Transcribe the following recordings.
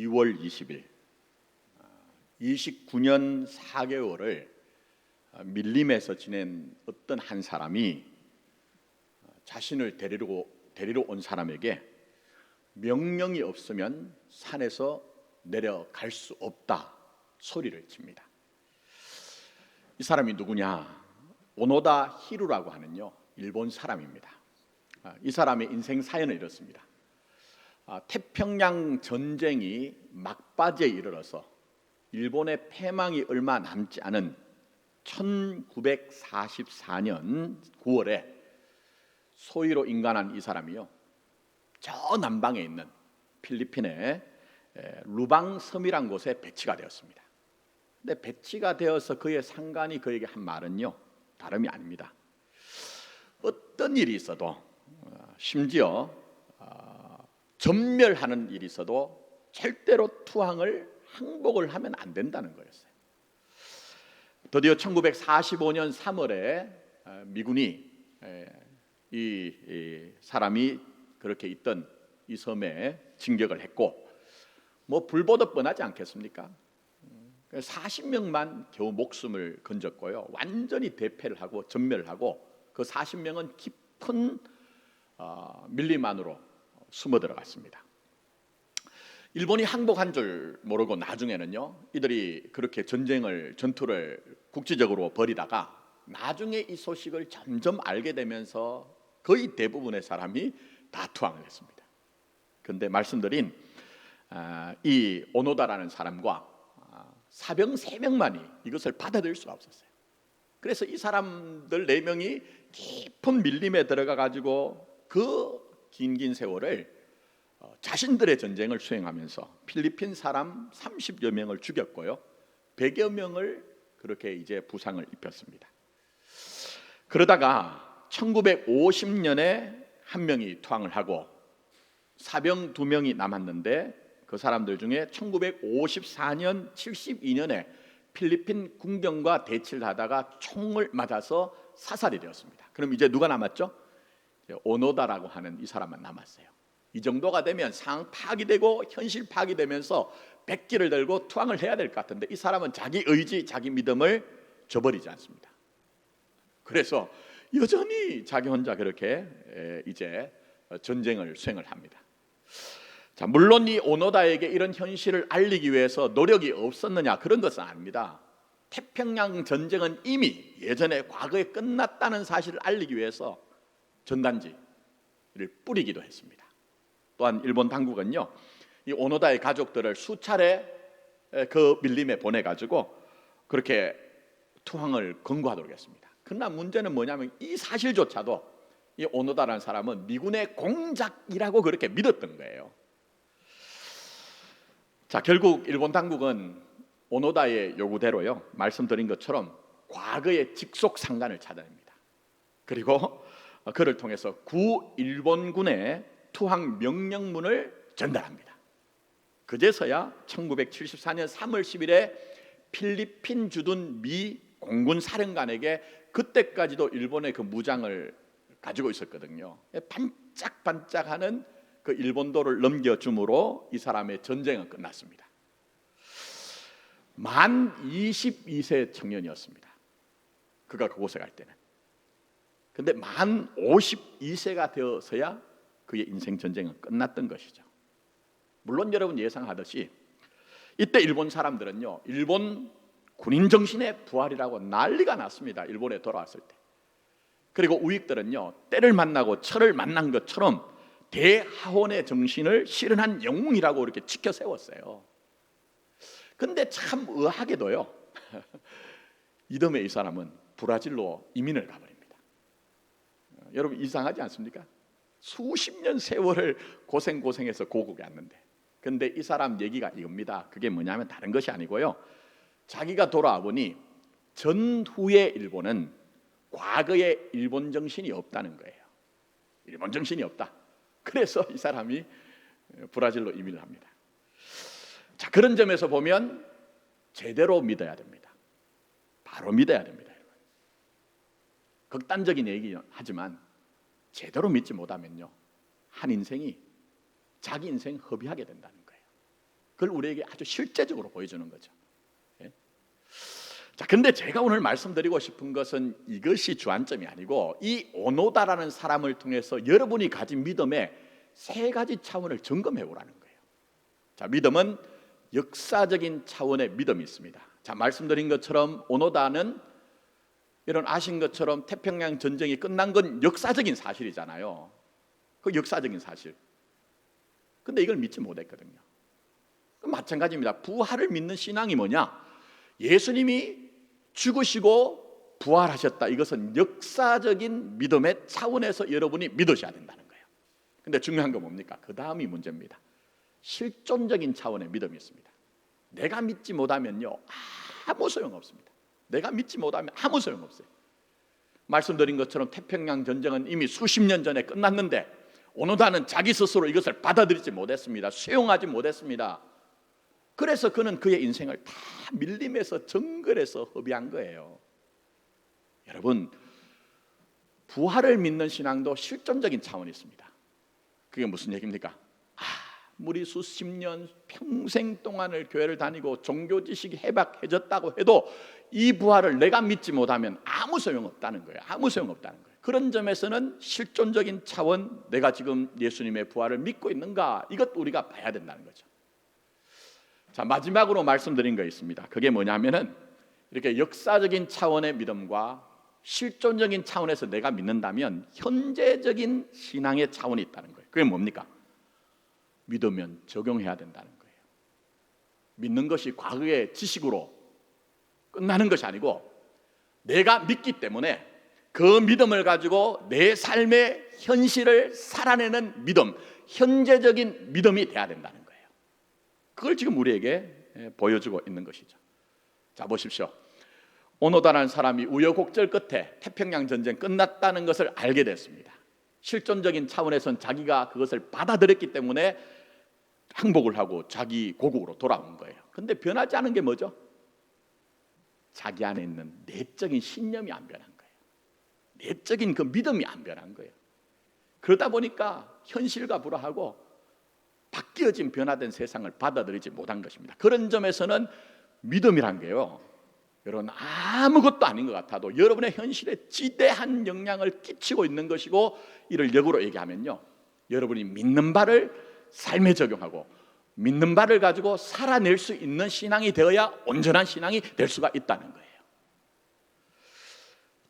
2월 20일 29년 4개월을 밀림에서 지낸 어떤 한 사람이 자신을 데리러 온 사람에게 명령이 없으면 산에서 내려갈 수 없다 소리를 칩니다. 이 사람이 누구냐? 오노다 히루라고 하는요 일본 사람입니다. 이 사람의 인생 사연은 이렇습니다. 태평양 전쟁이 막바지에 이르러서 일본의 패망이 얼마 남지 않은 1944년 9월에 소위로 인간한 이 사람이요 저 남방에 있는 필리핀의 루방 섬이란 곳에 배치가 되었습니다. 근데 배치가 되어서 그의 상관이 그에게 한 말은요 다름이 아닙니다. 어떤 일이 있어도 심지어 전멸하는 일이 있어도 절대로 투항을 항복을 하면 안 된다는 거였어요. 드디어 1945년 3월에 미군이 이 사람이 그렇게 있던 이 섬에 진격을 했고 뭐 불보듯 뻔하지 않겠습니까? 40명만 겨우 목숨을 건졌고요 완전히 대패를 하고 전멸을 하고 그 40명은 깊은 밀림 안으로 숨어 들어갔습니다. 일본이 항복한 줄 모르고 나중에는요 이들이 그렇게 전투를 국지적으로 벌이다가 나중에 이 소식을 점점 알게 되면서 거의 대부분의 사람이 다 투항을 했습니다. 그런데 말씀드린 이 오노다라는 사람과 사병 3명만이 이것을 받아들일 수가 없었어요. 그래서 이 사람들 4명이 깊은 밀림에 들어가 가지고 그 긴 세월을 자신들의 전쟁을 수행하면서 필리핀 사람 30여 명을 죽였고요 100여 명을 그렇게 이제 부상을 입혔습니다. 그러다가 1950년에 한 명이 투항을 하고 사병 2명이 남았는데 그 사람들 중에 1954년 72년에 필리핀 군경과 대치를 하다가 총을 맞아서 사살이 되었습니다. 그럼 이제 누가 남았죠? 오노다라고 하는 이 사람만 남았어요. 이 정도가 되면 상황 파악이 되고 현실 파악이 되면서 백기를 들고 투항을 해야 될 것 같은데 이 사람은 자기 의지, 자기 믿음을 저버리지 않습니다. 그래서 여전히 자기 혼자 그렇게 이제 전쟁을 수행을 합니다. 자, 물론 이 오노다에게 이런 현실을 알리기 위해서 노력이 없었느냐 그런 것은 아닙니다. 태평양 전쟁은 이미 예전에 과거에 끝났다는 사실을 알리기 위해서 전단지를 뿌리기도 했습니다. 또한 일본 당국은요 이 오노다의 가족들을 수차례 그 밀림에 보내가지고 그렇게 투항을 권고하도록 했습니다. 그러나 문제는 뭐냐면 이 사실조차도 이 오노다라는 사람은 미군의 공작이라고 그렇게 믿었던 거예요. 자, 결국 일본 당국은 오노다의 요구대로요 말씀드린 것처럼 과거의 직속 상관을 찾아냅니다. 그리고 그를 통해서 구일본군의 투항 명령문을 전달합니다. 그제서야 1974년 3월 10일에 필리핀 주둔 미 공군 사령관에게 그때까지도 일본의 그 무장을 가지고 있었거든요. 반짝반짝하는 그 일본도를 넘겨줌으로 이 사람의 전쟁은 끝났습니다. 만 22세 청년이었습니다. 그가 그곳에 갈 때는. 근데 만 52세가 되어서야 그의 인생 전쟁은 끝났던 것이죠. 물론 여러분 예상하듯이 이때 일본 사람들은요 일본 군인 정신의 부활이라고 난리가 났습니다. 일본에 돌아왔을 때. 그리고 우익들은요 때를 만나고 철을 만난 것처럼 대하원의 정신을 실현한 영웅이라고 이렇게 치켜 세웠어요. 근데 참 의아하게도요 이듬해 이 사람은 브라질로 이민을 가버립니다. 여러분 이상하지 않습니까? 수십 년 세월을 고생해서 고국에 왔는데 근데 이 사람 얘기가 이겁니다. 그게 뭐냐면 다른 것이 아니고요 자기가 돌아와 보니 전후의 일본은 과거의 일본 정신이 없다는 거예요. 일본 정신이 없다. 그래서 이 사람이 브라질로 이민을 합니다. 자, 그런 점에서 보면 제대로 믿어야 됩니다. 바로 믿어야 됩니다. 여러분. 극단적인 얘기는 하지만 제대로 믿지 못하면요 한 인생이 자기 인생 허비하게 된다는 거예요. 그걸 우리에게 아주 실제적으로 보여주는 거죠. 예? 자, 근데 제가 오늘 말씀드리고 싶은 것은 이것이 주안점이 아니고 이 오노다라는 사람을 통해서 여러분이 가진 믿음의 세 가지 차원을 점검해 보라는 거예요. 자, 믿음은 역사적인 차원의 믿음이 있습니다. 자, 말씀드린 것처럼 오노다는 이런 아신 것처럼 태평양 전쟁이 끝난 건 역사적인 사실이잖아요. 그 역사적인 사실. 근데 이걸 믿지 못했거든요. 마찬가지입니다. 부활을 믿는 신앙이 뭐냐? 예수님이 죽으시고 부활하셨다. 이것은 역사적인 믿음의 차원에서 여러분이 믿으셔야 된다는 거예요. 근데 중요한 건 뭡니까? 그 다음이 문제입니다. 실존적인 차원의 믿음이 있습니다. 내가 믿지 못하면요, 아무 소용없습니다. 내가 믿지 못하면 아무 소용없어요. 말씀드린 것처럼 태평양 전쟁은 이미 수십 년 전에 끝났는데 오노다는 자기 스스로 이것을 받아들이지 못했습니다. 수용하지 못했습니다. 그래서 그는 그의 인생을 다 밀림에서 정글에서 허비한 거예요. 여러분, 부활을 믿는 신앙도 실존적인 차원이 있습니다. 그게 무슨 얘기입니까? 아무리 수십 년 평생 동안을 교회를 다니고 종교 지식이 해박해졌다고 해도 이 부활을 내가 믿지 못하면 아무 소용없다는 거예요. 아무 소용없다는 거예요. 그런 점에서는 실존적인 차원, 내가 지금 예수님의 부활을 믿고 있는가, 이것 우리가 봐야 된다는 거죠. 자, 마지막으로 말씀드린 거 있습니다. 그게 뭐냐면은 이렇게 역사적인 차원의 믿음과 실존적인 차원에서 내가 믿는다면 현재적인 신앙의 차원이 있다는 거예요. 그게 뭡니까? 믿으면 적용해야 된다는 거예요. 믿는 것이 과거의 지식으로 끝나는 것이 아니고 내가 믿기 때문에 그 믿음을 가지고 내 삶의 현실을 살아내는 믿음, 현재적인 믿음이 돼야 된다는 거예요. 그걸 지금 우리에게 보여주고 있는 것이죠. 자, 보십시오. 오노다라는 사람이 우여곡절 끝에 태평양 전쟁 끝났다는 것을 알게 됐습니다. 실존적인 차원에선 자기가 그것을 받아들였기 때문에 항복을 하고 자기 고국으로 돌아온 거예요. 근데 변하지 않은 게 뭐죠? 자기 안에 있는 내적인 신념이 안 변한 거예요. 내적인 그 믿음이 안 변한 거예요. 그러다 보니까 현실과 불화하고 바뀌어진 변화된 세상을 받아들이지 못한 것입니다. 그런 점에서는 믿음이란 게요, 여러분 아무것도 아닌 것 같아도 여러분의 현실에 지대한 영향을 끼치고 있는 것이고, 이를 역으로 얘기하면요, 여러분이 믿는 바를 삶에 적용하고 믿는 바를 가지고 살아낼 수 있는 신앙이 되어야 온전한 신앙이 될 수가 있다는 거예요.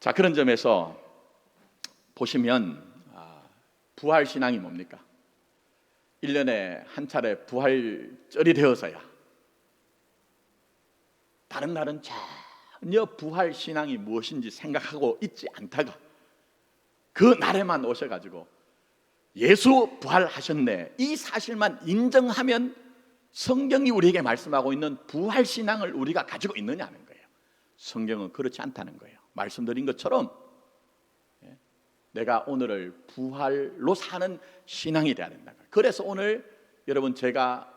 자, 그런 점에서 보시면 부활 신앙이 뭡니까? 1년에 한 차례 부활절이 되어서야, 다른 날은 전혀 부활 신앙이 무엇인지 생각하고 있지 않다가 그 날에만 오셔가지고 예수 부활하셨네, 이 사실만 인정하면 성경이 우리에게 말씀하고 있는 부활 신앙을 우리가 가지고 있느냐는 거예요. 성경은 그렇지 않다는 거예요. 말씀드린 것처럼 내가 오늘을 부활로 사는 신앙이 돼야 된다는 거예요. 그래서 오늘 여러분, 제가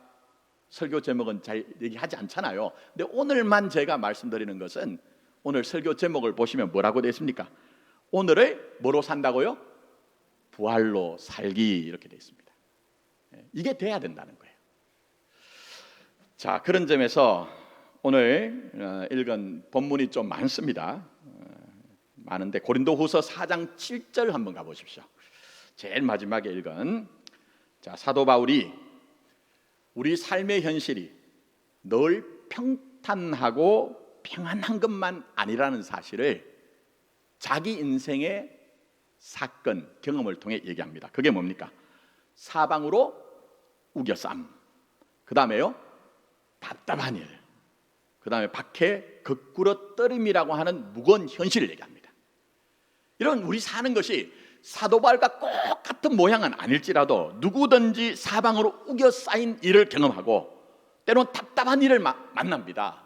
설교 제목은 잘 얘기하지 않잖아요. 근데 오늘만 제가 말씀드리는 것은, 오늘 설교 제목을 보시면 뭐라고 되어 있습니까? 오늘을 뭐로 산다고요? 부활로 살기, 이렇게 되어 있습니다. 이게 돼야 된다는 거예요. 자, 그런 점에서 오늘 읽은 본문이 좀 많습니다. 많은데 고린도후서 4장 7절 한번 가보십시오. 제일 마지막에 읽은, 자, 사도 바울이 우리 삶의 현실이 늘 평탄하고 평안한 것만 아니라는 사실을 자기 인생의 사건, 경험을 통해 얘기합니다. 그게 뭡니까? 사방으로 우겨쌈, 그 다음에요 답답한 일, 그 다음에 박해, 거꾸로 떨림이라고 하는 무거운 현실을 얘기합니다. 이런 우리 사는 것이 사도 바울과 똑같은 모양은 아닐지라도 누구든지 사방으로 우겨 쌓인 일을 경험하고 때로는 답답한 일을 만납니다.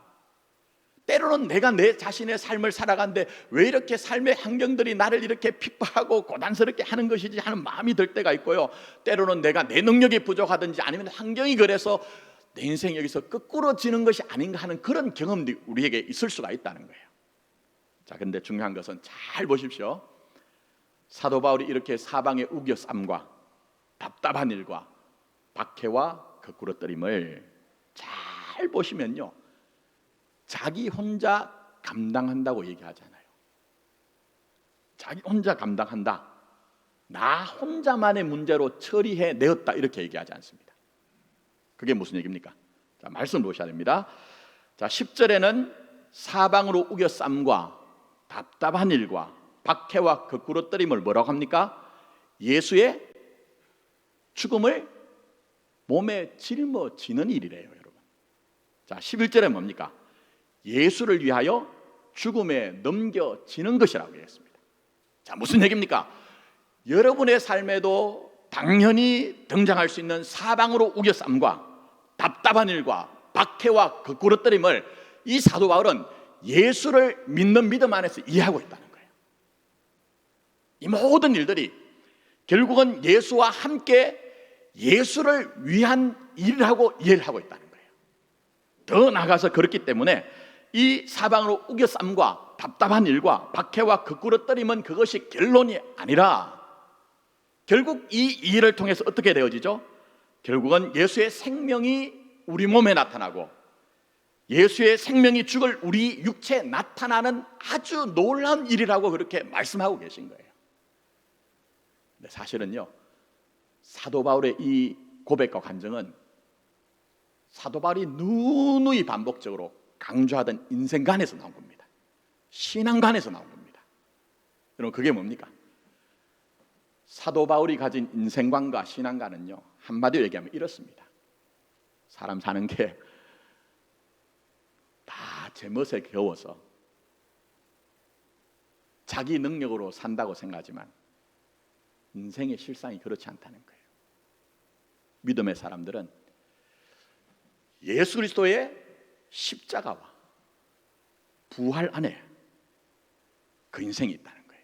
때로는 내가 내 자신의 삶을 살아가는데 왜 이렇게 삶의 환경들이 나를 이렇게 핍박하고 고단스럽게 하는 것이지 하는 마음이 들 때가 있고요, 때로는 내가 내 능력이 부족하든지 아니면 환경이 그래서 내 인생이 여기서 거꾸로지는 것이 아닌가 하는 그런 경험들이 우리에게 있을 수가 있다는 거예요. 자, 근데 중요한 것은 잘 보십시오. 사도 바울이 이렇게 사방의 우겨쌈과 답답한 일과 박해와 거꾸로뜨림을 잘 잘 보시면요, 자기 혼자 감당한다고 얘기하잖아요. 자기 혼자 감당한다, 나 혼자만의 문제로 처리해 내었다, 이렇게 얘기하지 않습니다. 그게 무슨 얘기입니까? 자, 말씀 보셔야 됩니다. 자, 10절에는 사방으로 우겨쌈과 답답한 일과 박해와 거꾸러뜨림을 뭐라고 합니까? 예수의 죽음을 몸에 짊어지는 일이래요, 여러분. 자, 11절에 뭡니까? 예수를 위하여 죽음에 넘겨지는 것이라고 했습니다. 자, 무슨 얘기입니까? 여러분의 삶에도 당연히 등장할 수 있는 사방으로 우겨쌈과 답답한 일과 박해와 거꾸러뜨림을 이 사도 바울은 예수를 믿는 믿음 안에서 이해하고 있다는 거예요. 이 모든 일들이 결국은 예수와 함께 예수를 위한 일이라고 이해를 하고 있다는 거예요. 더 나아가서 그렇기 때문에 이 사방으로 우겨쌈과 답답한 일과 박해와 거꾸러뜨림은 그것이 결론이 아니라 결국 이 일을 통해서 어떻게 되어지죠? 결국은 예수의 생명이 우리 몸에 나타나고 예수의 생명이 죽을 우리 육체에 나타나는 아주 놀라운 일이라고 그렇게 말씀하고 계신 거예요. 근데 사실은요, 사도 바울의 이 고백과 간증은 사도 바울이 누누이 반복적으로 강조하던 인생관에서 나온 겁니다. 신앙관에서 나온 겁니다. 여러분, 그게 뭡니까? 사도 바울이 가진 인생관과 신앙관은요, 한마디로 얘기하면 이렇습니다. 사람 사는 게 다 제멋에 겨워서 자기 능력으로 산다고 생각하지만 인생의 실상이 그렇지 않다는 거예요. 믿음의 사람들은 예수 그리스도의 십자가와 부활 안에 그 인생이 있다는 거예요.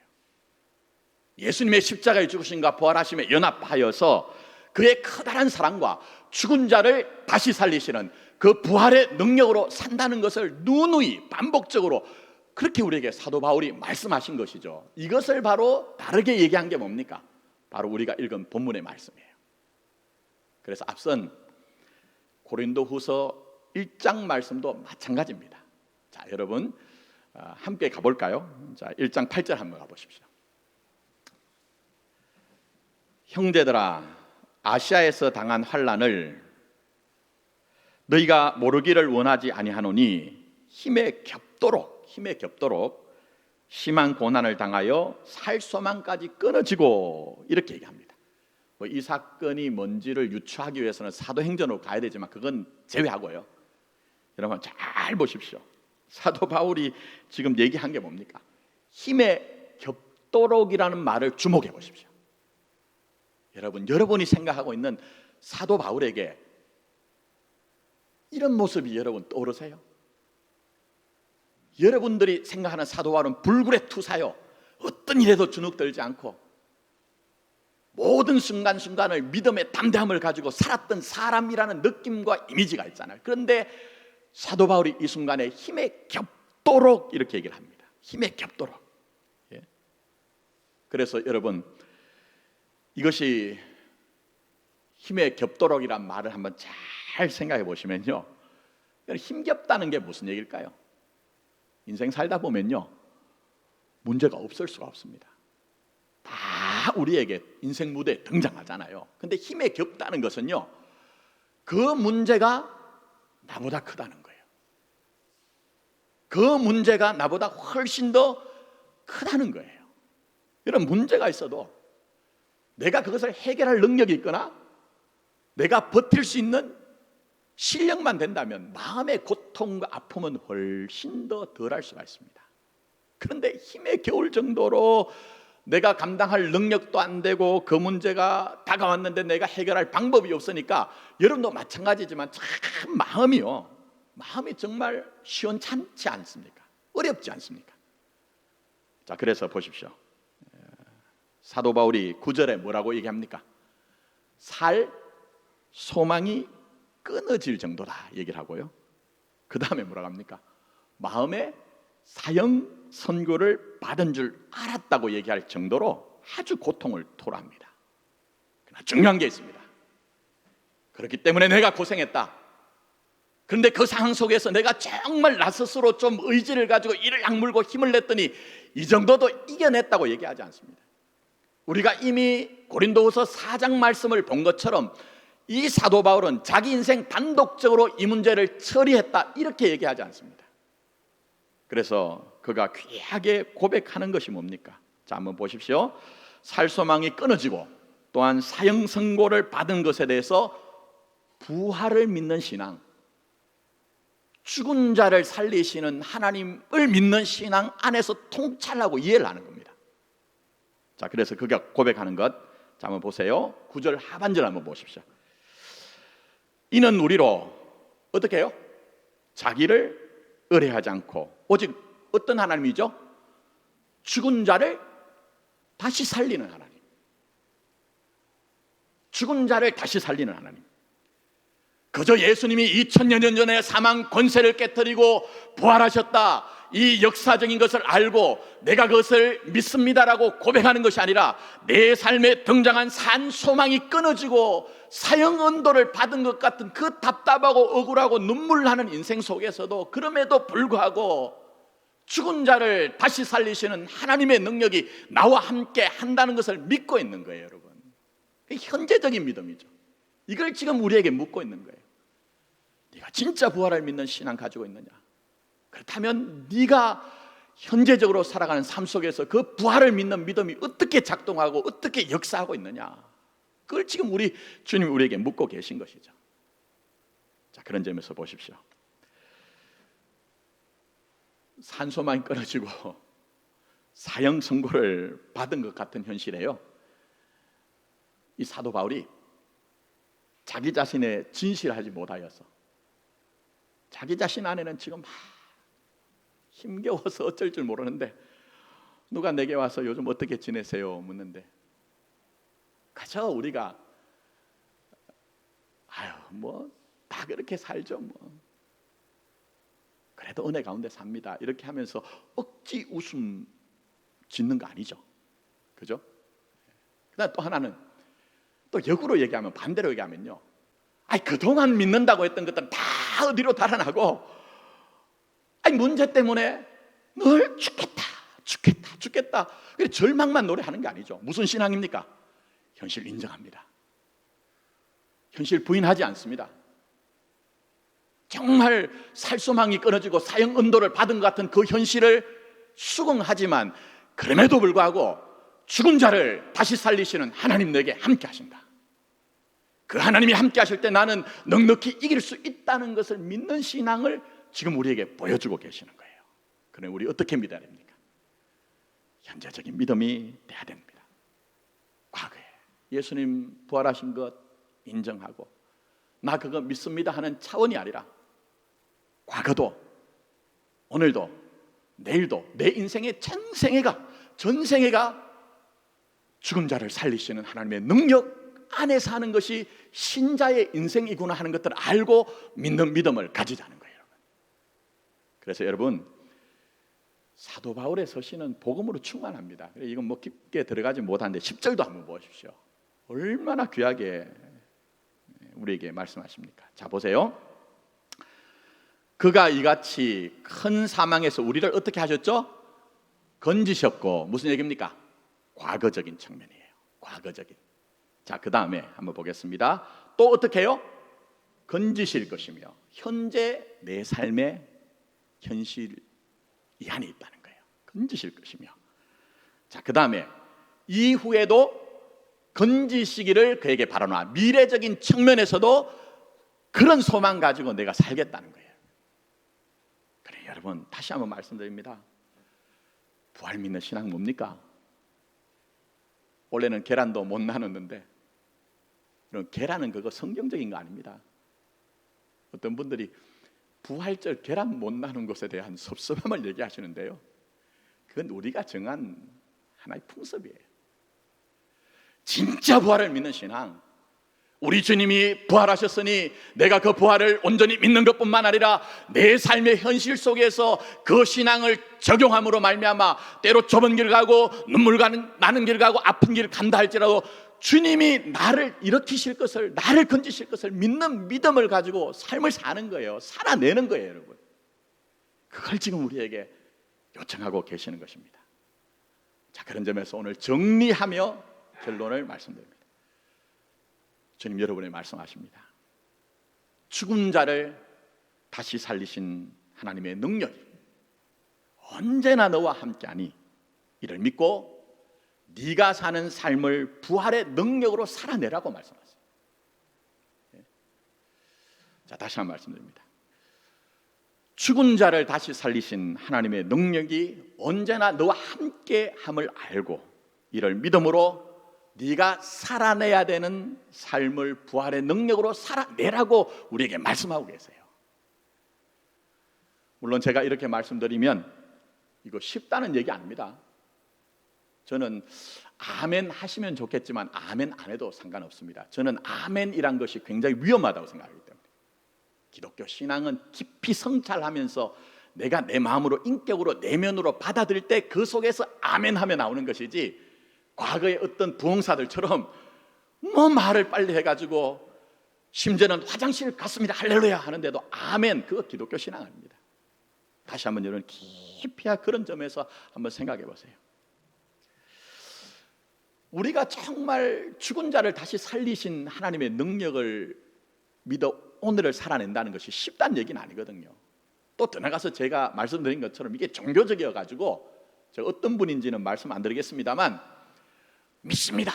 예수님의 십자가의 죽으심과 부활하심에 연합하여서 그의 커다란 사랑과 죽은 자를 다시 살리시는 그 부활의 능력으로 산다는 것을 누누이 반복적으로 그렇게 우리에게 사도 바울이 말씀하신 것이죠. 이것을 바로 다르게 얘기한 게 뭡니까? 바로 우리가 읽은 본문의 말씀이에요. 그래서 앞선 고린도후서 1장 말씀도 마찬가지입니다. 자, 여러분 함께 가볼까요? 자, 1장 8절 한번 가보십시오. 형제들아, 아시아에서 당한 환난을 너희가 모르기를 원하지 아니하노니 힘에 겹도록 심한 고난을 당하여 살 소망까지 끊어지고, 이렇게 얘기합니다. 이 사건이 뭔지를 유추하기 위해서는 사도행전으로 가야 되지만 그건 제외하고요. 여러분 잘 보십시오. 사도 바울이 지금 얘기한 게 뭡니까? 힘에 겹도록이라는 말을 주목해 보십시오. 여러분이 생각하고 있는 사도 바울에게 이런 모습이 여러분 떠오르세요? 여러분들이 생각하는 사도 바울은 불굴의 투사요, 어떤 일에도 주눅들지 않고 모든 순간순간을 믿음의 담대함을 가지고 살았던 사람이라는 느낌과 이미지가 있잖아요. 그런데 사도 바울이 이 순간에 힘에 겹도록 이렇게 얘기를 합니다. 힘에 겹도록. 예. 그래서 여러분, 이것이 힘에 겹도록이란 말을 한번 잘 생각해 보시면요, 힘겹다는 게 무슨 얘기일까요? 인생 살다 보면요, 문제가 없을 수가 없습니다. 다 우리에게 인생 무대에 등장하잖아요. 근데 힘에 겹다는 것은요, 그 문제가 나보다 크다는 거예요. 그 문제가 나보다 훨씬 더 크다는 거예요. 이런 문제가 있어도 내가 그것을 해결할 능력이 있거나 내가 버틸 수 있는 실력만 된다면 마음의 고통과 아픔은 훨씬 더 덜할 수가 있습니다. 그런데 힘에 겨울 정도로 내가 감당할 능력도 안 되고 그 문제가 다가왔는데 내가 해결할 방법이 없으니까, 여러분도 마찬가지지만 참 마음이 정말 시원찮지 않습니까? 어렵지 않습니까? 자, 그래서 보십시오. 사도 바울이 9절에 뭐라고 얘기합니까? 살 소망이 끊어질 정도다 얘기를 하고요, 그 다음에 뭐라고 합니까? 마음에 사형 선고를 받은 줄 알았다고 얘기할 정도로 아주 고통을 토로합니다. 그러나 중요한 게 있습니다. 그렇기 때문에 내가 고생했다, 그런데 그 상황 속에서 내가 정말 나 스스로 좀 의지를 가지고 이를 악물고 힘을 냈더니 이 정도도 이겨냈다고 얘기하지 않습니다. 우리가 이미 고린도후서 4장 말씀을 본 것처럼 이 사도 바울은 자기 인생 단독적으로 이 문제를 처리했다 이렇게 얘기하지 않습니다. 그래서 그가 귀하게 고백하는 것이 뭡니까? 자, 한번 보십시오. 살소망이 끊어지고 또한 사형 선고를 받은 것에 대해서 부활을 믿는 신앙, 죽은 자를 살리시는 하나님을 믿는 신앙 안에서 통찰하고 이해를 하는 겁니다. 자, 그래서 그가 고백하는 것, 자, 한번 보세요. 9절 하반절 한번 보십시오. 이는 우리로 어떻게 해요? 자기를 의뢰하지 않고 오직 어떤 하나님이죠? 죽은 자를 다시 살리는 하나님. 죽은 자를 다시 살리는 하나님. 그저 예수님이 2000년 전에 사망 권세를 깨뜨리고 부활하셨다, 이 역사적인 것을 알고 내가 그것을 믿습니다라고 고백하는 것이 아니라 내 삶에 등장한 산 소망이 끊어지고 사형 언도를 받은 것 같은 그 답답하고 억울하고 눈물 나는 인생 속에서도 그럼에도 불구하고 죽은 자를 다시 살리시는 하나님의 능력이 나와 함께 한다는 것을 믿고 있는 거예요, 여러분. 현재적인 믿음이죠. 이걸 지금 우리에게 묻고 있는 거예요. 네가 진짜 부활을 믿는 신앙 가지고 있느냐? 그렇다면 네가 현재적으로 살아가는 삶 속에서 그 부활을 믿는 믿음이 어떻게 작동하고 어떻게 역사하고 있느냐? 그걸 지금 우리 주님이 우리에게 묻고 계신 것이죠. 자, 그런 점에서 보십시오. 산소망이 끊어지고 사형 선고를 받은 것 같은 현실에요, 이 사도 바울이 자기 자신의 진실하지 못하여서 자기 자신 안에는 지금 힘겨워서 어쩔 줄 모르는데 누가 내게 와서 요즘 어떻게 지내세요 묻는데 그저 우리가 뭐 다 그렇게 살죠, 뭐 그래도 은혜 가운데 삽니다 이렇게 하면서 억지 웃음 짓는 거 아니죠, 그죠? 그다음 또 하나는 또 역으로 얘기하면, 반대로 얘기하면요, 그동안 믿는다고 했던 것들은 다 어디로 달아나고 문제 때문에 늘 죽겠다 절망만 노래하는 게 아니죠. 무슨 신앙입니까? 현실 인정합니다. 현실 부인하지 않습니다. 정말 살소망이 끊어지고 사형 언도를 받은 것 같은 그 현실을 수긍하지만 그럼에도 불구하고 죽은 자를 다시 살리시는 하나님 내게 함께 하신다. 그 하나님이 함께 하실 때 나는 넉넉히 이길 수 있다는 것을 믿는 신앙을 지금 우리에게 보여주고 계시는 거예요. 그럼 우리 어떻게 믿어야 됩니까? 현재적인 믿음이 돼야 됩니다. 과거에 예수님 부활하신 것 인정하고 나 그거 믿습니다 하는 차원이 아니라 과거도 오늘도 내일도 내 인생의 전생애가 죽은 자를 살리시는 하나님의 능력 안에 사는 것이 신자의 인생이구나 하는 것들을 알고 믿는 믿음을 가지자는 거예요. 그래서 여러분, 사도 바울의 서신은 복음으로 충만합니다. 이건 뭐 깊게 들어가지 못하는데 10절도 한번 보십시오. 얼마나 귀하게 우리에게 말씀하십니까? 자, 보세요. 그가 이같이 큰 사망에서 우리를 어떻게 하셨죠? 건지셨고, 무슨 얘기입니까? 과거적인 측면이에요. 과거적인. 자, 그 다음에 한번 보겠습니다. 또 어떻게 해요? 건지실 것이며 현재 내 삶의 현실 이 안에 있다는 거예요. 건지실 것이며. 자, 그 다음에 이후에도 건지시기를 그에게 바라노라. 미래적인 측면에서도 그런 소망 가지고 내가 살겠다는 거예요. 그래, 여러분, 다시 한번 말씀드립니다. 부활 믿는 신앙 뭡니까? 원래는 계란도 못 나눴는데, 그럼 계란은 그거 성경적인 거 아닙니다. 어떤 분들이 부활절 계란 못 나눈 것에 대한 섭섭함을 얘기하시는데요, 그건 우리가 정한 하나의 풍습이에요. 진짜 부활을 믿는 신앙, 우리 주님이 부활하셨으니 내가 그 부활을 온전히 믿는 것뿐만 아니라 내 삶의 현실 속에서 그 신앙을 적용함으로 말미암아 때로 좁은 길 가고 눈물 나는 길 가고 아픈 길 간다 할지라도 주님이 나를 일으키실 것을, 나를 건지실 것을 믿는 믿음을 가지고 삶을 사는 거예요. 살아내는 거예요, 여러분. 그걸 지금 우리에게 요청하고 계시는 것입니다. 자, 그런 점에서 오늘 정리하며 결론을 말씀드립니다. 주님 여러분이 말씀하십니다. 죽은 자를 다시 살리신 하나님의 능력이 언제나 너와 함께하니 이를 믿고 네가 사는 삶을 부활의 능력으로 살아내라고 말씀하세요. 자, 다시 한번 말씀드립니다. 죽은 자를 다시 살리신 하나님의 능력이 언제나 너와 함께함을 알고 이를 믿음으로 네가 살아내야 되는 삶을 부활의 능력으로 살아내라고 우리에게 말씀하고 계세요. 물론 제가 이렇게 말씀드리면 이거 쉽다는 얘기 아닙니다. 저는 아멘 하시면 좋겠지만 아멘 안 해도 상관없습니다. 저는 아멘이란 것이 굉장히 위험하다고 생각하기 때문에 기독교 신앙은 깊이 성찰하면서 내가 내 마음으로 인격으로 내면으로 받아들일 때 그 속에서 아멘 하며 나오는 것이지, 과거의 어떤 부흥사들처럼 뭐 말을 빨리 해가지고 심지어는 화장실 갔습니다 할렐루야 하는데도 아멘, 그거 기독교 신앙 아닙니다. 다시 한번 여러분 깊이 그런 점에서 한번 생각해 보세요. 우리가 정말 죽은 자를 다시 살리신 하나님의 능력을 믿어 오늘을 살아낸다는 것이 쉽다는 얘기는 아니거든요. 또 더 나가서 제가 말씀드린 것처럼 이게 종교적이어 가지고 제가 어떤 분인지는 말씀 안 드리겠습니다만 믿습니다,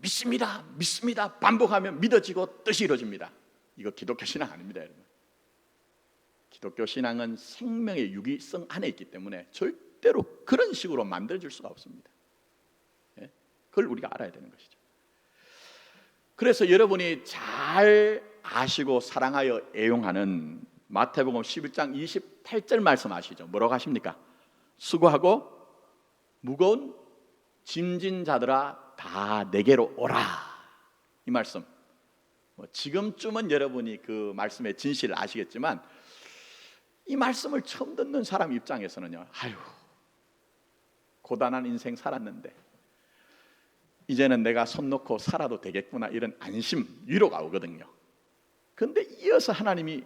믿습니다, 믿습니다 반복하면 믿어지고 뜻이 이루어집니다. 이거 기독교 신앙 아닙니다, 여러분. 기독교 신앙은 생명의 유기성 안에 있기 때문에 절대로 그런 식으로 만들어줄 수가 없습니다. 그걸 우리가 알아야 되는 것이죠. 그래서 여러분이 잘 아시고 사랑하여 애용하는 마태복음 11장 28절 말씀 아시죠? 뭐라고 하십니까? 수고하고 무거운 짐진 자들아 다 내게로 오라. 이 말씀, 지금쯤은 여러분이 그 말씀의 진실을 아시겠지만 이 말씀을 처음 듣는 사람 입장에서는요, 아유, 고단한 인생 살았는데 이제는 내가 손 놓고 살아도 되겠구나, 이런 안심, 위로가 오거든요. 그런데 이어서 하나님이,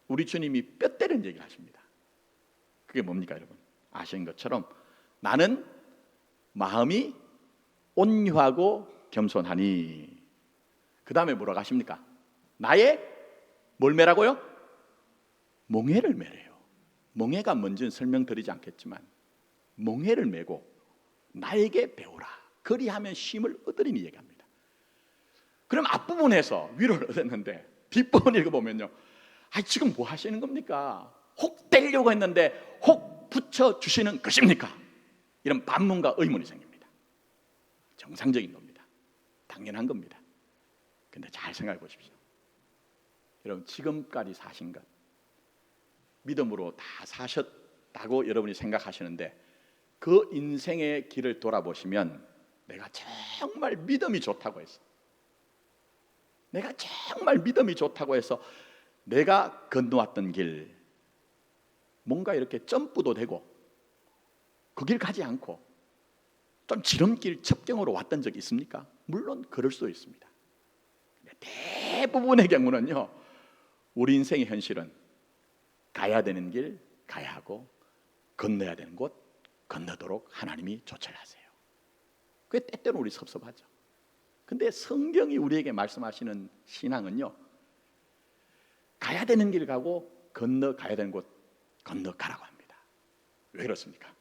우리 주님이 뼈 때리는 얘기를 하십니다. 그게 뭡니까, 여러분? 아시는 것처럼 나는 마음이 온유하고 겸손하니, 그 다음에 뭐라고 하십니까? 나의 뭘 매라고요? 멍에를 매래요. 멍에가 뭔지는 설명드리지 않겠지만 멍에를 메고 나에게 배우라, 그리하면 쉼을 얻으리니 얘기합니다. 그럼 앞부분에서 위로를 얻었는데 뒷부분 읽어보면요, 지금 뭐 하시는 겁니까? 혹 떼려고 했는데 혹 붙여주시는 것입니까? 이런 반문과 의문이 생깁니다. 정상적인 겁니다. 당연한 겁니다. 근데 잘 생각해 보십시오. 여러분, 지금까지 사신 것 믿음으로 다 사셨다고 여러분이 생각하시는데 그 인생의 길을 돌아보시면 내가 정말 믿음이 좋다고 해서, 내가 정말 믿음이 좋다고 해서 내가 건너왔던 길, 뭔가 이렇게 점프도 되고 그 길 가지 않고 좀 지름길 첩경으로 왔던 적이 있습니까? 물론 그럴 수도 있습니다. 근데 대부분의 경우는요, 우리 인생의 현실은 가야 되는 길 가야 하고 건너야 되는 곳 건너도록 하나님이 조처를 하세요. 그게 때때로 우리 섭섭하죠. 근데 성경이 우리에게 말씀하시는 신앙은요, 가야 되는 길 가고 건너가야 되는 곳 건너가라고 합니다. 왜 그렇습니까?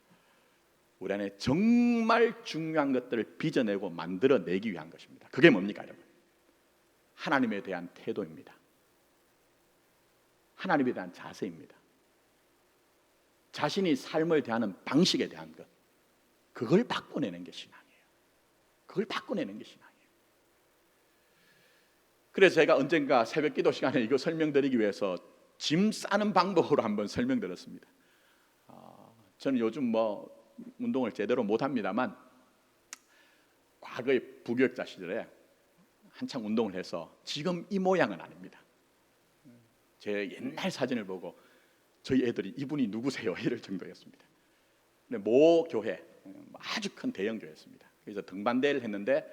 우리 안에 정말 중요한 것들을 빚어내고 만들어내기 위한 것입니다. 그게 뭡니까, 여러분? 하나님에 대한 태도입니다. 하나님에 대한 자세입니다. 자신이 삶을 대하는 방식에 대한 것, 그걸 바꿔내는 게 신앙이에요. 그걸 바꿔내는 게 신앙이에요. 그래서 제가 언젠가 새벽 기도 시간에 이거 설명드리기 위해서 짐 싸는 방법으로 한번 설명드렸습니다. 저는 요즘 뭐 운동을 제대로 못합니다만 과거의 부교육자 시절에 한창 운동을 해서 지금 이 모양은 아닙니다. 제 옛날 사진을 보고 저희 애들이 이분이 누구세요? 이럴 정도였습니다. 근데 모 교회, 아주 큰 대형 교회였습니다. 그래서 등반대회를 했는데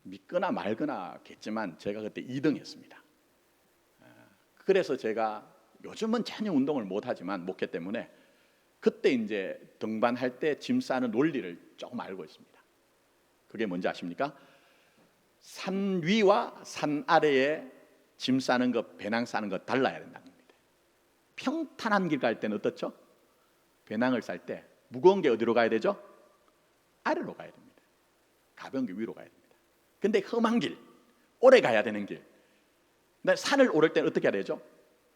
믿거나 말거나겠지만 제가 그때 2등 했습니다. 그래서 제가 요즘은 전혀 운동을 못하지만 목회 때문에 그때 이제 등반할 때 짐 싸는 논리를 조금 알고 있습니다. 그게 뭔지 아십니까? 산 위와 산 아래에 짐 싸는 것, 배낭 싸는 것 달라야 된다는 겁니다. 평탄한 길 갈 때는 어떻죠? 배낭을 쌀 때 무거운 게 어디로 가야 되죠? 아래로 가야 됩니다. 가벼운 게 위로 가야 됩니다. 근데 험한 길, 오래 가야 되는 길, 근데 산을 오를 때는 어떻게 해야 되죠?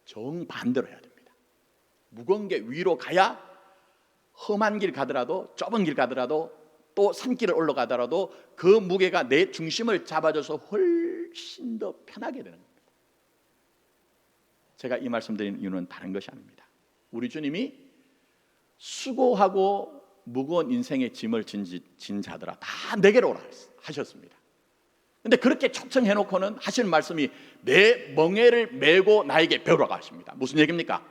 정반대로 해야 됩니다. 무거운 게 위로 가야 험한 길 가더라도, 좁은 길 가더라도, 또 산길을 올라가더라도 그 무게가 내 중심을 잡아줘서 훨씬 더 편하게 되는 겁니다. 제가 이 말씀드리는 이유는 다른 것이 아닙니다. 우리 주님이 수고하고 무거운 인생의 짐을 진 자들아 다 내게로 오라 하셨습니다. 근데 그렇게 초청해놓고는 하시는 말씀이 내 멍에를 메고 나에게 배우라고 하십니다. 무슨 얘기입니까?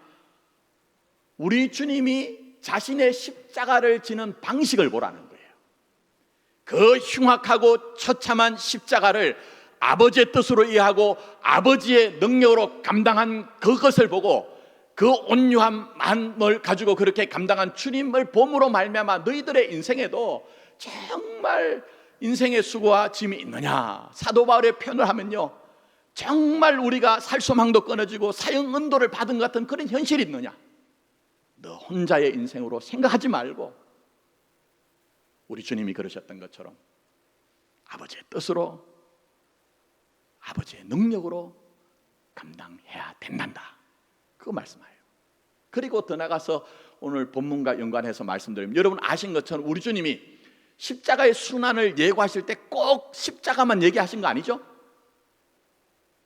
우리 주님이 자신의 십자가를 지는 방식을 보라는 거예요. 그 흉악하고 처참한 십자가를 아버지의 뜻으로 이해하고 아버지의 능력으로 감당한 그것을 보고 그 온유한 마음을 가지고 그렇게 감당한 주님을 봄으로 말미암아 너희들의 인생에도 정말 인생의 수고와 짐이 있느냐? 사도 바울의 표현을 하면요, 정말 우리가 살 소망도 끊어지고 사형 은도를 받은 것 같은 그런 현실이 있느냐? 너 혼자의 인생으로 생각하지 말고 우리 주님이 그러셨던 것처럼 아버지의 뜻으로 아버지의 능력으로 감당해야 된단다, 그거 말씀하여요. 그리고 더 나가서 오늘 본문과 연관해서 말씀드리면, 여러분 아신 것처럼 우리 주님이 십자가의 순환을 예고하실 때 꼭 십자가만 얘기하신 거 아니죠?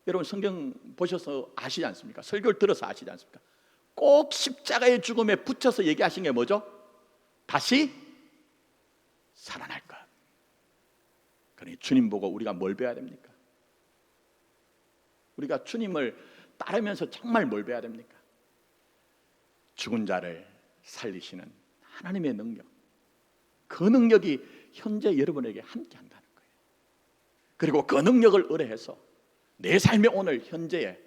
여러분 성경 보셔서 아시지 않습니까? 설교를 들어서 아시지 않습니까? 꼭 십자가의 죽음에 붙여서 얘기하신 게 뭐죠? 다시 살아날 것. 그러니 주님 보고 우리가 뭘 배워야 됩니까? 우리가 주님을 따르면서 정말 뭘 배워야 됩니까? 죽은 자를 살리시는 하나님의 능력, 그 능력이 현재 여러분에게 함께 한다는 거예요. 그리고 그 능력을 의뢰해서 내 삶의 오늘 현재에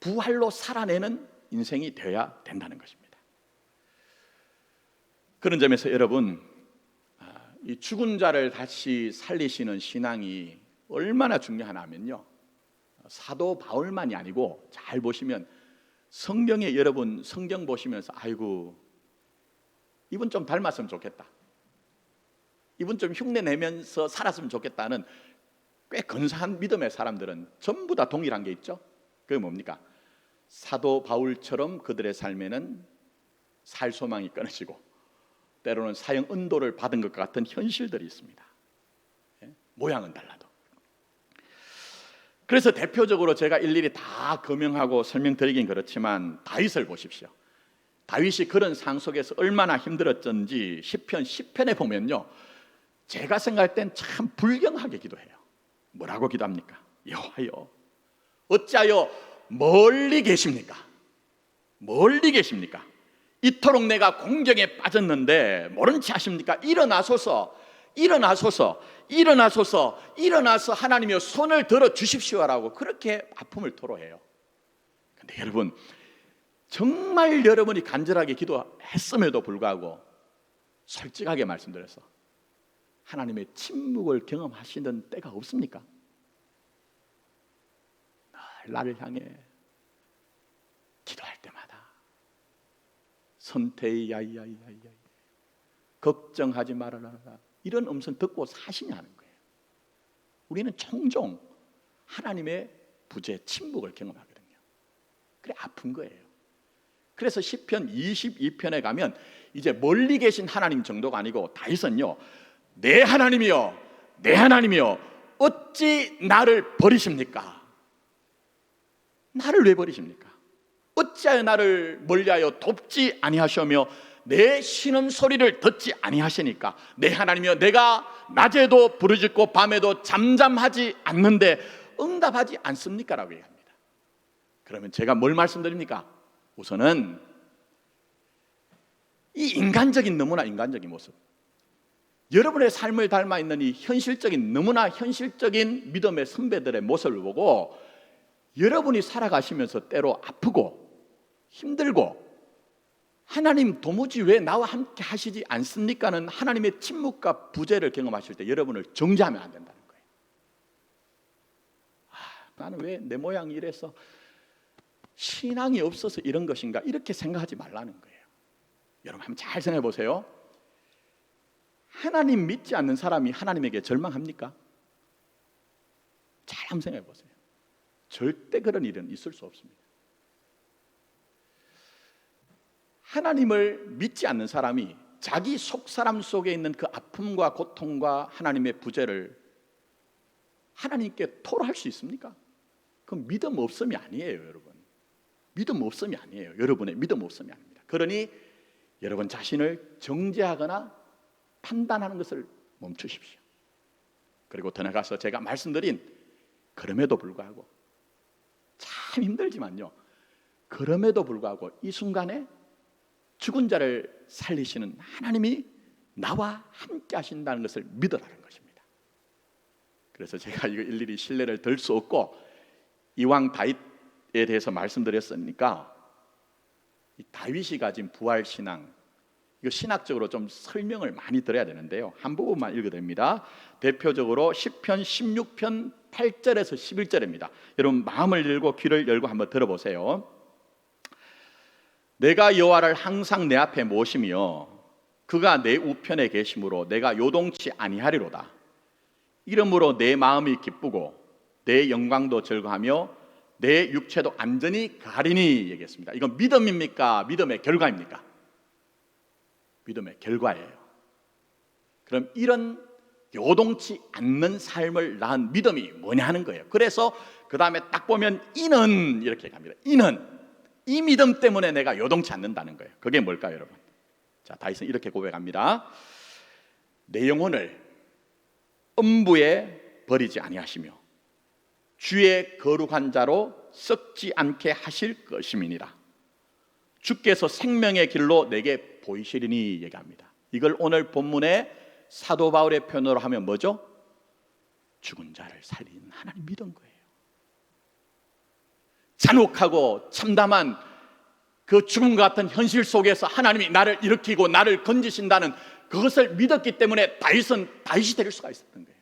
부활로 살아내는 인생이 되어야 된다는 것입니다. 그런 점에서 여러분, 이 죽은 자를 다시 살리시는 신앙이 얼마나 중요하냐 하면요, 사도 바울만이 아니고 잘 보시면 성경에 여러분 성경 보시면서 아이고 이분 좀 닮았으면 좋겠다, 이분 좀 흉내 내면서 살았으면 좋겠다는 꽤 근사한 믿음의 사람들은 전부 다 동일한 게 있죠. 그게 뭡니까? 사도 바울처럼 그들의 삶에는 살 소망이 끊어지고 때로는 사형 은도를 받은 것 같은 현실들이 있습니다. 모양은 달라도. 그래서 대표적으로 제가 일일이 다 거명하고 설명드리긴 그렇지만 다윗을 보십시오. 다윗이 그런 상 속에서 얼마나 힘들었던지 시편 10편에 보면요, 제가 생각할 땐 참 불경하게 기도해요. 뭐라고 기도합니까? 여호와여, 어찌하여 멀리 계십니까? 멀리 계십니까? 이토록 내가 공경에 빠졌는데 모른 체 하십니까? 일어나소서, 일어나소서, 일어나소서, 일어나서 하나님이여 손을 들어 주십시오라고 그렇게 아픔을 토로해요. 근데 여러분, 정말 여러분이 간절하게 기도했음에도 불구하고 솔직하게 말씀드려서 하나님의 침묵을 경험하시는 때가 없습니까? 나를 향해 기도할 때마다 선태이 야이야이야이 걱정하지 말아라 이런 음성 듣고 사시냐는 거예요. 우리는 종종 하나님의 부재 침묵을 경험하거든요. 그래 아픈 거예요. 그래서 시편 22편에 가면 이제 멀리 계신 하나님 정도가 아니고 다윗은요, 내 하나님이여, 내 하나님이여, 어찌 나를 버리십니까? 나를 왜 버리십니까? 어찌하여 나를 멀리하여 돕지 아니하시며 내 신음 소리를 듣지 아니하시니까? 내 하나님이여, 내가 낮에도 부르짖고 밤에도 잠잠하지 않는데 응답하지 않습니까? 라고 얘기합니다. 그러면 제가 뭘 말씀드립니까? 우선은 이 인간적인, 너무나 인간적인 모습, 여러분의 삶을 닮아 있는 이 현실적인, 너무나 현실적인 믿음의 선배들의 모습을 보고 여러분이 살아가시면서 때로 아프고 힘들고 하나님 도무지 왜 나와 함께 하시지 않습니까는 하나님의 침묵과 부재를 경험하실 때 여러분을 정죄하면 안 된다는 거예요. 나는 왜 내 모양이 이래서 신앙이 없어서 이런 것인가, 이렇게 생각하지 말라는 거예요. 여러분 한번 잘 생각해 보세요. 하나님 믿지 않는 사람이 하나님에게 절망합니까? 잘 한번 생각해 보세요. 절대 그런 일은 있을 수 없습니다. 하나님을 믿지 않는 사람이 자기 속사람 속에 있는 그 아픔과 고통과 하나님의 부재를 하나님께 토로할 수 있습니까? 그건 믿음 없음이 아니에요, 여러분. 믿음 없음이 아니에요. 여러분의 믿음 없음이 아닙니다. 그러니 여러분 자신을 정죄하거나 판단하는 것을 멈추십시오. 그리고 더 나아가서 제가 말씀드린 그럼에도 불구하고 참 힘들지만요, 그럼에도 불구하고 이 순간에 죽은 자를 살리시는 하나님이 나와 함께 하신다는 것을 믿으라는 것입니다. 그래서 제가 이거 일일이 신뢰를 들 수 없고 이왕 다윗에 대해서 말씀드렸으니까 이 다윗이 가진 부활신앙, 이거 신학적으로 좀 설명을 많이 드려야 되는데요, 한 부분만 읽어드립니다. 대표적으로 시편 16편 8절에서 11절입니다. 여러분 마음을 열고 귀를 열고 한번 들어보세요. 내가 여호와를 항상 내 앞에 모시며 그가 내 우편에 계심으로 내가 요동치 아니하리로다. 이러므로 내 마음이 기쁘고 내 영광도 즐거하며 내 육체도 안전히 가리니 얘기했습니다. 이건 믿음입니까? 믿음의 결과입니까? 믿음의 결과예요. 그럼 이런 요동치 않는 삶을 낳은 믿음이 뭐냐 하는 거예요. 그래서 그 다음에 딱 보면 이는 이렇게 갑니다. 이는 이 믿음 때문에 내가 요동치 않는다는 거예요. 그게 뭘까요, 여러분? 자, 다윗은 이렇게 고백합니다. 내 영혼을 음부에 버리지 아니하시며 주의 거룩한 자로 썩지 않게 하실 것임이니라. 주께서 생명의 길로 내게 보이시리니 얘기합니다. 이걸 오늘 본문에 사도 바울의 표현으로 하면 뭐죠? 죽은 자를 살리는 하나님 믿은 거예요. 잔혹하고 참담한 그 죽음 같은 현실 속에서 하나님이 나를 일으키고 나를 건지신다는 그것을 믿었기 때문에 다윗은 다윗이 될 수가 있었던 거예요.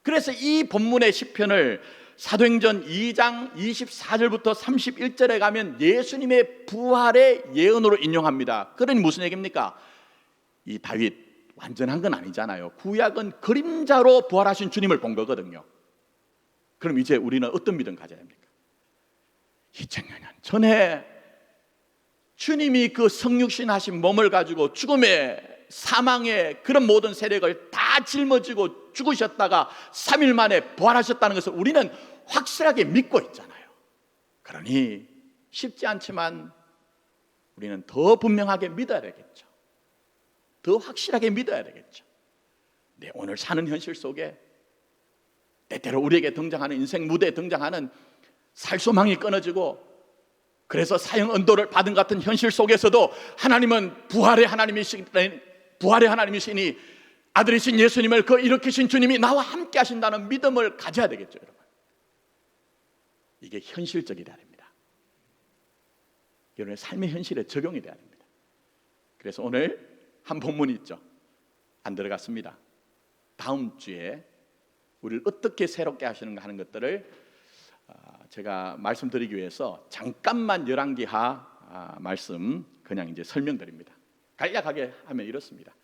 그래서 이 본문의 시편을 사도행전 2장 24절부터 31절에 가면 예수님의 부활의 예언으로 인용합니다. 그러니 무슨 얘기입니까? 이 다윗 완전한 건 아니잖아요. 구약은 그림자로 부활하신 주님을 본 거거든요. 그럼 이제 우리는 어떤 믿음 가져야 합니까? 2000년 전에 주님이 그 성육신 하신 몸을 가지고 죽음의 사망의 그런 모든 세력을 다 짊어지고 죽으셨다가 3일 만에 부활하셨다는 것을 우리는 확실하게 믿고 있잖아요. 그러니 쉽지 않지만 우리는 더 분명하게 믿어야 되겠죠. 더 확실하게 믿어야 되겠죠. 네, 오늘 사는 현실 속에 때때로 우리에게 등장하는 인생 무대에 등장하는 살소망이 끊어지고 그래서 사형 언도를 받은 같은 현실 속에서도 하나님은 부활의 하나님이시니 아들이신 예수님을 그 일으키신 주님이 나와 함께 하신다는 믿음을 가져야 되겠죠, 여러분. 이게 현실적이 돼야 됩니다. 여러분의 삶의 현실에 적용이 돼야 됩니다. 그래서 오늘 한 본문이 있죠. 안 들어갔습니다. 다음 주에 우리를 어떻게 새롭게 하시는가 하는 것들을 제가 말씀드리기 위해서 잠깐만 열왕기하 말씀 그냥 이제 설명드립니다. 간략하게 하면 이렇습니다.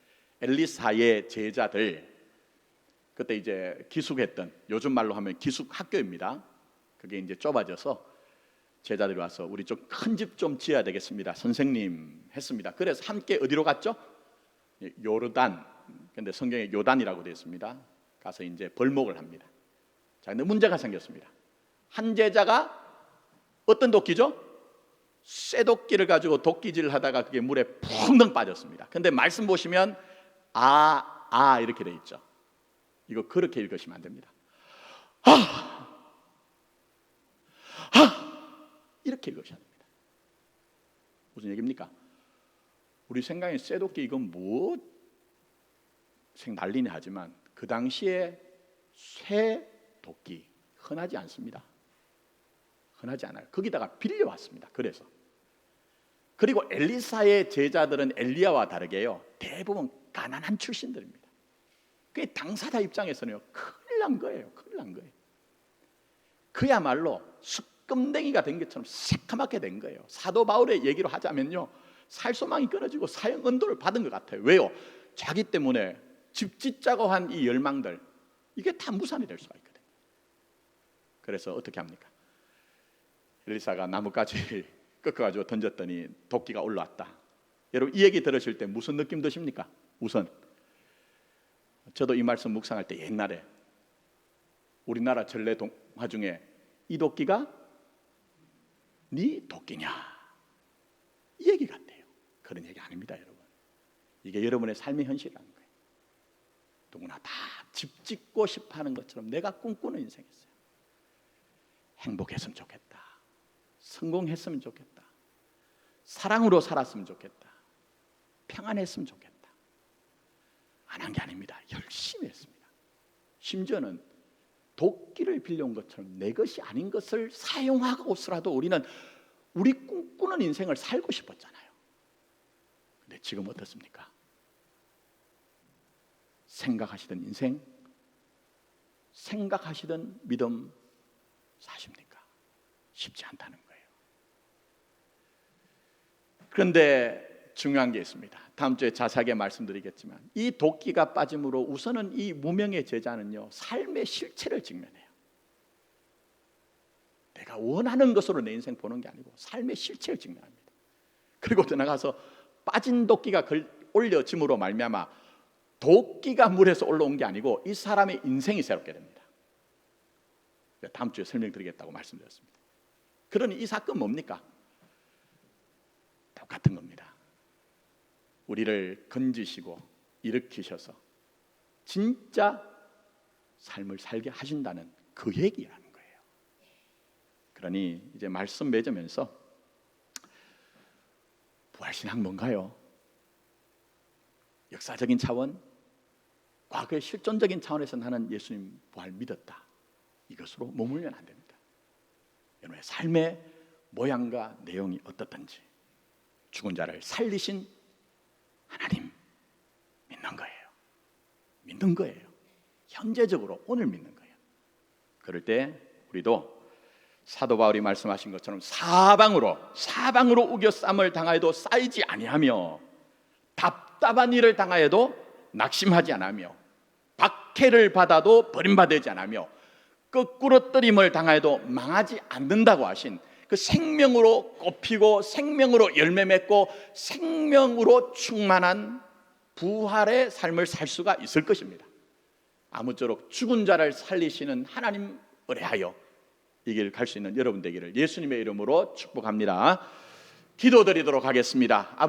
엘리사의 제자들, 그때 이제 기숙했던, 요즘 말로 하면 기숙학교입니다. 그게 이제 좁아져서 제자들이 와서 우리 좀 큰 집 좀 지어야 되겠습니다, 선생님 했습니다. 그래서 함께 어디로 갔죠? 요르단. 근데 성경에 요단이라고 되어 있습니다. 가서 이제 벌목을 합니다. 자, 근데 문제가 생겼습니다. 한 제자가 어떤 도끼죠? 쇠도끼를 가지고 도끼질을 하다가 그게 물에 푹덩 빠졌습니다. 근데 말씀 보시면 이렇게 돼 있죠. 이거 그렇게 읽으시면 안 됩니다. 이렇게 읽으셔야 됩니다. 무슨 얘기입니까? 우리 생각에 쇠도끼 이건 뭐 난리네 하지만 그 당시에 쇠 도끼 흔하지 않습니다. 흔하지 않아요. 거기다가 빌려왔습니다. 그리고 엘리사의 제자들은 엘리야와 다르게요, 대부분 가난한 출신들입니다. 그 당사자 입장에서는요, 큰일 난 거예요. 그야말로 숯금댕이가 된 것처럼 새카맣게 된 거예요. 사도 바울의 얘기로 하자면요, 살소망이 끊어지고 사형 언도를 받은 것 같아요. 왜요? 자기 때문에 집 짓자고 한 이 열망들, 이게 다 무산이 될 수가 있거든요. 그래서 어떻게 합니까? 엘리사가 나뭇가지 꺾어가지고 던졌더니 도끼가 올라왔다. 여러분, 이 얘기 들으실 때 무슨 느낌 드십니까? 우선 저도 이 말씀 묵상할 때 옛날에 우리나라 전래 동화 중에 이 도끼가 네 도끼냐, 이 얘기 같아요. 그런 얘기 아닙니다, 여러분. 이게 여러분의 삶의 현실이라는 거예요. 누구나 다 집 짓고 싶어하는 것처럼 내가 꿈꾸는 인생이었어요. 행복했으면 좋겠다, 성공했으면 좋겠다, 사랑으로 살았으면 좋겠다, 평안했으면 좋겠다. 안 한 게 아닙니다. 열심히 했습니다. 심지어는 도끼를 빌려온 것처럼 내 것이 아닌 것을 사용하고서라도 우리는 우리 꿈꾸는 인생을 살고 싶었잖아요. 근데 지금 어떻습니까? 생각하시던 인생, 생각하시던 믿음 사십니까? 쉽지 않다는 거예요. 그런데 중요한 게 있습니다. 다음 주에 자세하게 말씀드리겠지만, 이 도끼가 빠짐으로 우선은 이 무명의 제자는요, 삶의 실체를 직면해요. 내가 원하는 것으로 내 인생 보는 게 아니고 삶의 실체를 직면합니다. 그리고 더 나가서 빠진 도끼가 올려짐으로 말미암아 도끼가 물에서 올라온 게 아니고 이 사람의 인생이 새롭게 됩니다. 다음 주에 설명드리겠다고 말씀드렸습니다. 그러니 이 사건 뭡니까? 똑같은 겁니다. 우리를 건지시고 일으키셔서 진짜 삶을 살게 하신다는 그 얘기라는 거예요. 그러니 이제 말씀 맺으면서 부활신앙 뭔가요? 역사적인 차원, 과거의 실존적인 차원에서 나는 예수님 부활 믿었다, 이것으로 머물면 안 됩니다. 여러분의 삶의 모양과 내용이 어떻든지 죽은 자를 살리신 하나님 믿는 거예요. 현재적으로 오늘 믿는 거예요. 그럴 때 우리도 사도 바울이 말씀하신 것처럼 사방으로 우겨쌈을 당하여도 쌓이지 아니하며 답답한 일을 당하여도 낙심하지 않으며 박해를 받아도 버림받지 않으며 거꾸로 뜨림을 당하여도 망하지 않는다고 하신 그 생명으로 꽃피고 생명으로 열매 맺고 생명으로 충만한 부활의 삶을 살 수가 있을 것입니다. 아무쪼록 죽은 자를 살리시는 하나님 의뢰하여 이 길 갈 수 있는 여러분 되기를 예수님의 이름으로 축복합니다. 기도드리도록 하겠습니다.